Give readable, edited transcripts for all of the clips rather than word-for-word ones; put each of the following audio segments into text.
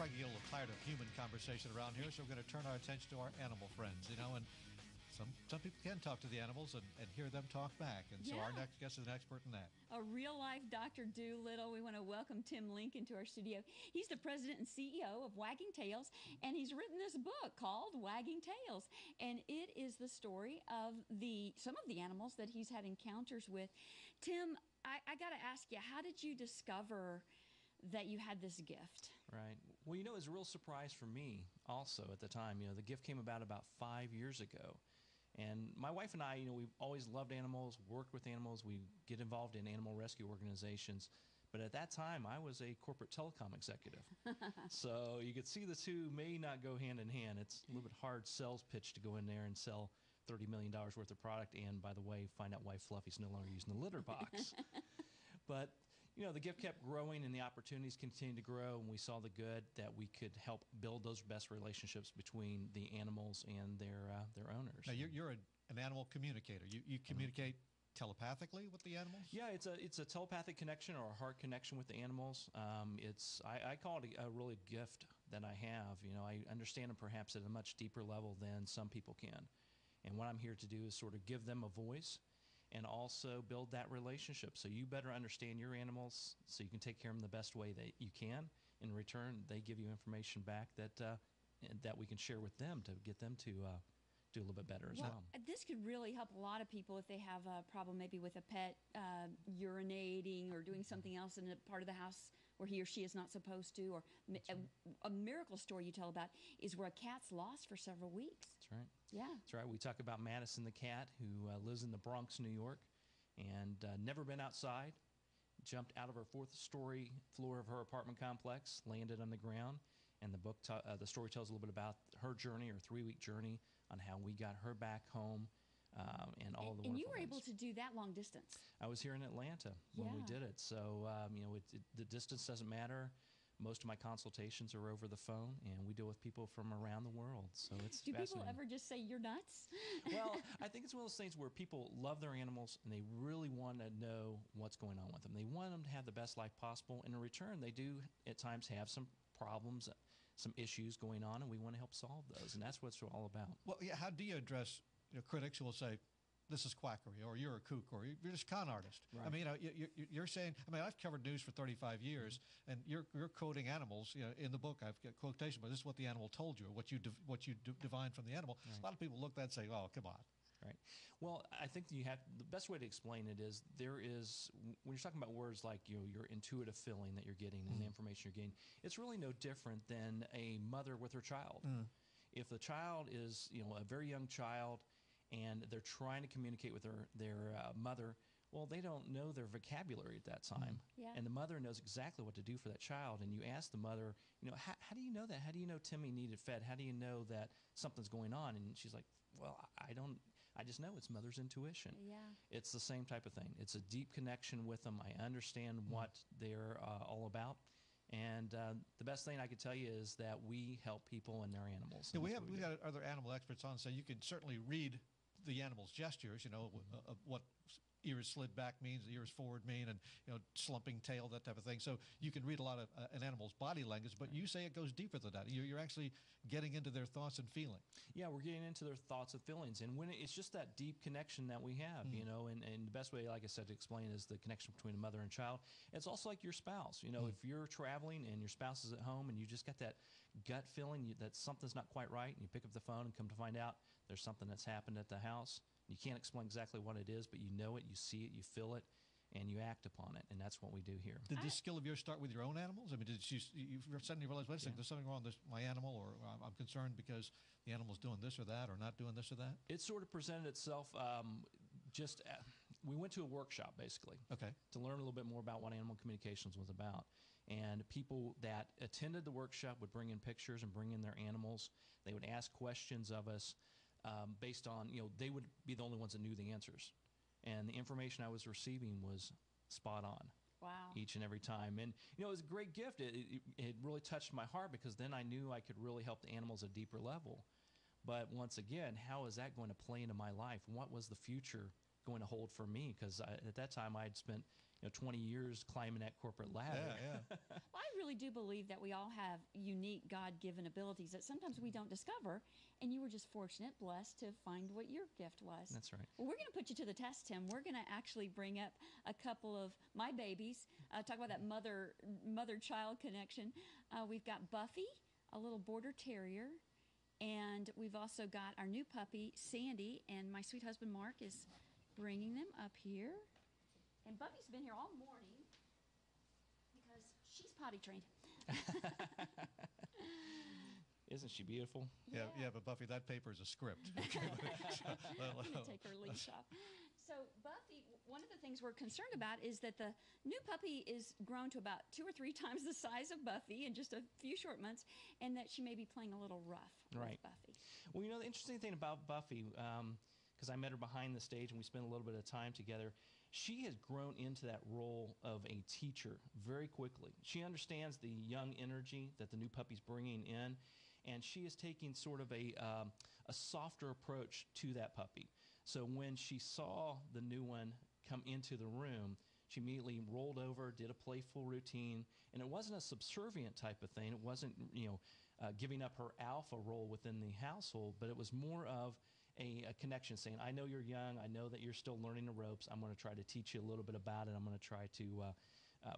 probably get a little tired of human conversation around here, so we're going to turn our attention to our animal friends, and some people can talk to the animals and hear them talk back. And so our next guest is an expert in that. A real-life Dr. Doolittle. We want to welcome Tim Lincoln to our studio. He's the president and CEO of Wagging Tails, and he's written this book called Wagging Tails. And it is the story of some of the animals that he's had encounters with. Tim, I got to ask you, how did you discover that you had this gift? Right. Well, it was a real surprise for me also at the time. The gift came about 5 years ago. And my wife and I, we've always loved animals, worked with animals. We get involved in animal rescue organizations. But at that time, I was a corporate telecom executive. So you could see the two may not go hand in hand. It's a little bit hard sales pitch to go in there and sell $30 million worth of product and, by the way, find out why Fluffy's no longer using the litter box. But the gift kept growing and the opportunities continued to grow, and we saw the good that we could help build those best relationships between the animals and their owners. Now, you're an animal communicator. You communicate telepathically with the animals? Yeah, it's a telepathic connection or a heart connection with the animals. I call it a really gift that I have. I understand them perhaps at a much deeper level than some people can. And what I'm here to do is sort of give them a voice and also build that relationship. So you better understand your animals so you can take care of them the best way that you can. In return, they give you information back that we can share with them to get them to do a little bit better as well. This could really help a lot of people if they have a problem maybe with a pet urinating or doing something else in a part of the house where he or she is not supposed to. Or a miracle story you tell about is where a cat's lost for several weeks. That's right. Yeah. That's right. We talk about Madison the cat who lives in the Bronx, New York, and never been outside, jumped out of her fourth-story floor of her apartment complex, landed on the ground. And the story tells a little bit about her journey, her 3-week journey, on how we got her back home, and all the wonderful And you were things. able to do that long distance. I was here in Atlanta when we did it. So, the distance doesn't matter. Most of my consultations are over the phone, and we deal with people from around the world. So it's Do fascinating. people ever just say, "You're nuts"? Well, I think it's one of those things where people love their animals, and they really want to know what's going on with them. They want them to have the best life possible. And in return, they do at times have some problems, some issues going on, and we want to help solve those, and that's what it's all about. Well, yeah. How do you address critics who will say, "This is quackery," or "You're a kook," or "You're just a con artist"? Right. I mean, you're saying. I mean, I've covered news for 35 years, and you're quoting animals. In the book, I've got quotation, but this is what the animal told you, or what you divined from the animal. Right. A lot of people look at that and say, "Oh, come on." Right. Well, I think the best way to explain it is when you're talking about words like your intuitive feeling that you're getting and the information you're getting, it's really no different than a mother with her child. If the child is a very young child and they're trying to communicate with their mother, well, they don't know their vocabulary at that time. Yeah. And the mother knows exactly what to do for that child. And you ask the mother, how do you know that? How do you know Timmy needed fed? How do you know that something's going on? And she's like, well, I don't. I just know it's mother's intuition. Yeah. It's the same type of thing. It's a deep connection with them. I understand what they're all about. And the best thing I could tell you is that we help people and their animals. Yeah, we got other animal experts on, so you can certainly read the animal's gestures, what ears slid back means, ears forward mean, and slumping tail, that type of thing. So you can read a lot of an animal's body language, but you say it goes deeper than that. You're actually getting into their thoughts and feelings. Yeah, we're getting into their thoughts and feelings, and when it's just that deep connection that we have, and the best way, like I said, to explain is the connection between a mother and child. It's also like your spouse. If you're traveling and your spouse is at home and you just got that gut feeling that something's not quite right, and you pick up the phone and come to find out there's something that's happened at the house. You can't explain exactly what it is, but you know it, you see it, you feel it, and you act upon it, and that's what we do here. Did this skill of yours start with your own animals? I mean, did you suddenly realize, wait a second, there's something wrong with my animal, or I'm concerned because the animal's doing this or that, or not doing this or that? It sort of presented itself we went to a workshop, basically, to learn a little bit more about what animal communications was about. And people that attended the workshop would bring in pictures and bring in their animals. They would ask questions of us. Based on, they would be the only ones that knew the answers. And the information I was receiving was spot on. Wow. Each and every time. And, it was a great gift. It really touched my heart because then I knew I could really help the animals at a deeper level. But once again, how is that going to play into my life? What was the future going to hold for me? Because at that time I had spent 20 years climbing that corporate ladder. Yeah, yeah. Well, I really really do believe that we all have unique God-given abilities that sometimes we don't discover, and you were just fortunate, blessed to find what your gift was. That's right. Well, we're going to put you to the test, Tim. We're going to actually bring up a couple of my babies, talk about that mother-child connection. We've got Buffy, a little border terrier, and we've also got our new puppy, Sandy, and my sweet husband, Mark, is bringing them up here. And Buffy's been here all morning because she's potty trained. Isn't she beautiful? Yeah, but Buffy, that paper is a script. I'm going to take her leash off. So, Buffy, one of the things we're concerned about is that the new puppy is grown to about 2 or 3 times the size of Buffy in just a few short months, and that she may be playing a little rough with Buffy. Well, the interesting thing about Buffy, because I met her behind the stage and we spent a little bit of time together, she has grown into that role of a teacher very quickly. She understands the young energy that the new puppy's bringing in, and she is taking sort of a softer approach to that puppy. So when she saw the new one come into the room, she immediately rolled over, did a playful routine, and it wasn't a subservient type of thing. It wasn't, giving up her alpha role within the household, but it was more of a connection, saying, I know you're young, I know that you're still learning the ropes, I'm going to try to teach you a little bit about it, I'm going to try to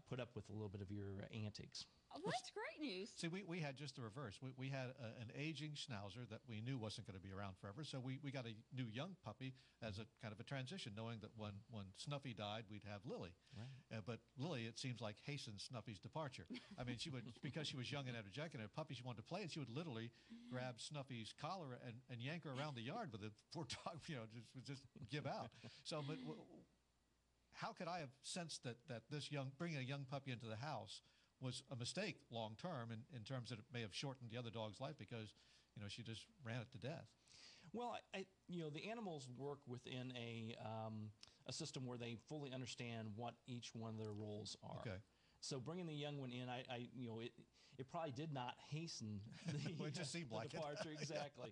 put up with a little bit of your antics. Oh, that's great news. See, we had just the reverse. We had an aging schnauzer that we knew wasn't going to be around forever, so we got a new young puppy as a kind of a transition, knowing that when Snuffy died, we'd have Lily. Right. But Lily, it seems like, hastened Snuffy's departure. I mean, she would, because she was young and energetic and a puppy she wanted to play, and she would literally grab Snuffy's collar and yank her around the yard with it. Poor dog, just give out. So, but how could I have sensed that this bringing a young puppy into the house was a mistake long term in terms that it may have shortened the other dog's life because, she just ran it to death? Well, the animals work within a system where they fully understand what each one of their roles are. Okay. So bringing the young one in, it probably did not hasten the, it just seemed like departure. Exactly.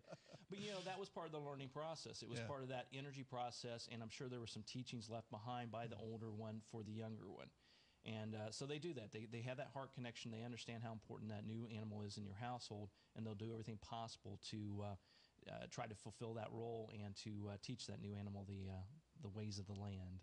But, that was part of the learning process. It was part of that energy process, and I'm sure there were some teachings left behind by the older one for the younger one. And so they do that. They have that heart connection. They understand how important that new animal is in your household, and they'll do everything possible to try to fulfill that role and to teach that new animal the ways of the land.